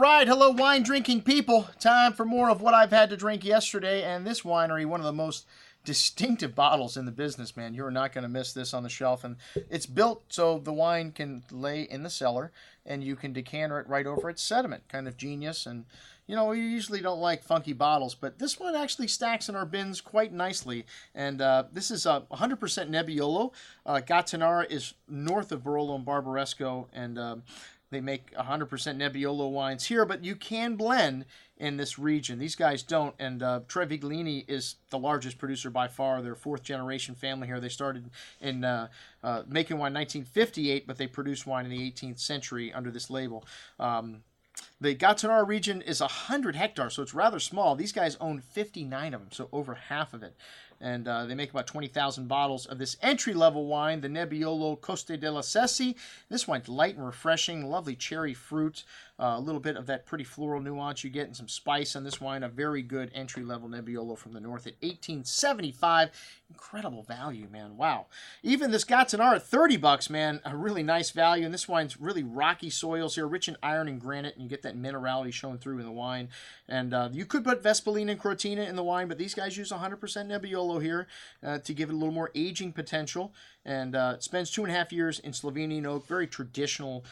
right, hello wine drinking people. Time for more of what I've had to drink yesterday, and this winery, one of the most distinctive bottles in the business, man. You're not going to miss this on the shelf, and it's built so the wine can lay in the cellar and you can decanter it right over its sediment. Kind of genius. And you know, we usually don't like funky bottles, but this one actually stacks in our bins quite nicely. And this is 100% Nebbiolo. Gattinara is north of Barolo and Barbaresco, and they make 100% Nebbiolo wines here, but you can blend in this region. These guys don't, and Travaglini is the largest producer by far. They're fourth generation family here. They started in making wine in 1958, but they produced wine in the 18th century under this label. The Gattinara region is 100 hectares, so it's rather small. These guys own 59 of them, so over half of it. And they make about 20,000 bottles of this entry-level wine, the Nebbiolo Coste Della Sesia. This wine's light and refreshing, lovely cherry fruit, a little bit of that pretty floral nuance you get, and some spice on this wine. A very good entry-level Nebbiolo from the north at $18.75. Incredible value, man. Wow. Even this Gattinara at $30, man, a really nice value. And this wine's really rocky soils here, rich in iron and granite, and you get that minerality showing through in the wine. And you could put Vespolina and Crotina in the wine, but these guys use 100% Nebbiolo here to give it a little more aging potential. And it spends 2.5 years in Slovenian oak, very traditional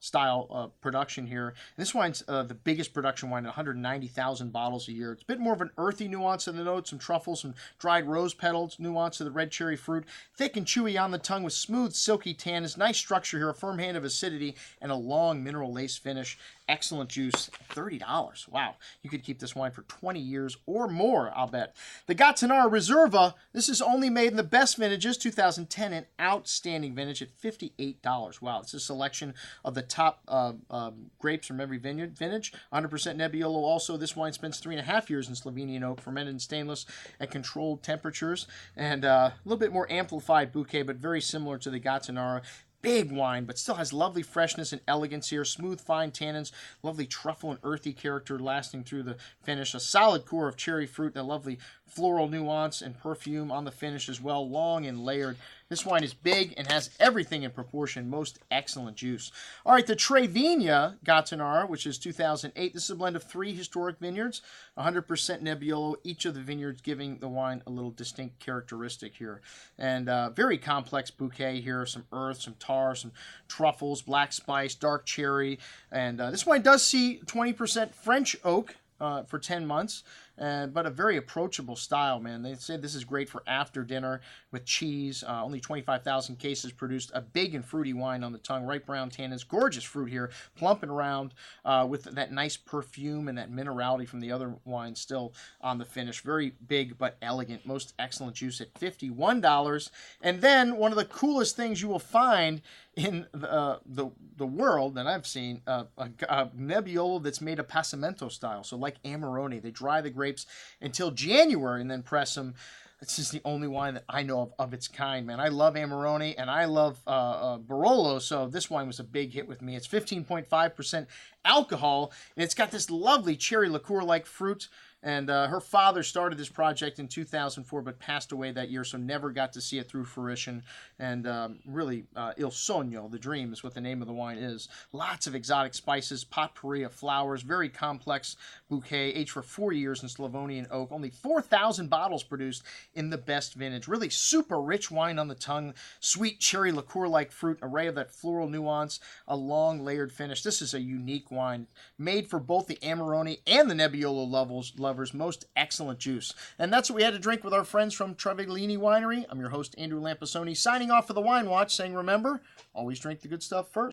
style production here. And this wine's the biggest production wine, 190,000 bottles a year. It's a bit more of an earthy nuance in the notes, some truffles, some dried rose petals, nuance of the red cherry fruit, thick and chewy on the tongue with smooth, silky tannins, nice structure here, a firm hand of acidity, and a long mineral lace finish. Excellent juice, $30. Wow, you could keep this wine for 20 years or more, I'll bet. The Gattinara Riserva, this is only made in the best vintages, 2010, an outstanding vintage at $58. Wow, it's a selection of the top grapes from every vintage. 100% Nebbiolo also. This wine spends 3.5 years in Slovenian oak, fermented in stainless at controlled temperatures, and a little bit more amplified bouquet, but very similar to the Gattinara. Big wine, but still has lovely freshness and elegance here. Smooth, fine tannins, lovely truffle and earthy character lasting through the finish. A solid core of cherry fruit and a lovely floral nuance and perfume on the finish as well. Long and layered. This wine is big and has everything in proportion. Most excellent juice. All right, the Vigne Gattinara, which is 2008. This is a blend of 3 historic vineyards, 100% Nebbiolo, each of the vineyards giving the wine a little distinct characteristic here. And very complex bouquet here. Some earth, some tar, some truffles, black spice, dark cherry. And this wine does see 20% French oak for 10 months. But a very approachable style, man. They say this is great for after dinner with cheese. Only 25,000 cases produced. A big and fruity wine on the tongue. Ripe brown tannins. Gorgeous fruit here. Plump and round with that nice perfume and that minerality from the other wines still on the finish. Very big but elegant. Most excellent juice at $51. And then one of the coolest things you will find in the world that I've seen, a Nebbiolo that's made a passamento style. So like Amarone, they dry the grapes until January and then press them. This is the only wine that I know of its kind, man. I love Amarone and I love Barolo, so this wine was a big hit with me. It's 15.5% alcohol, and it's got this lovely cherry liqueur-like fruit. And her father started this project in 2004, but passed away that year, so never got to see it through fruition. And really, Il Sogno, the dream, is what the name of the wine is. Lots of exotic spices, potpourri of flowers, very complex bouquet, aged for 4 years in Slovenian oak. Only 4,000 bottles produced in the best vintage. Really super rich wine on the tongue, sweet cherry liqueur-like fruit, array of that floral nuance, a long layered finish. This is a unique wine, made for both the Amarone and the Nebbiolo lovers. Most excellent juice. And that's what we had to drink with our friends from Travaglini Winery. I'm your host, Andrew Lampasoni, signing off for the Wine Watch, saying remember, always drink the good stuff first.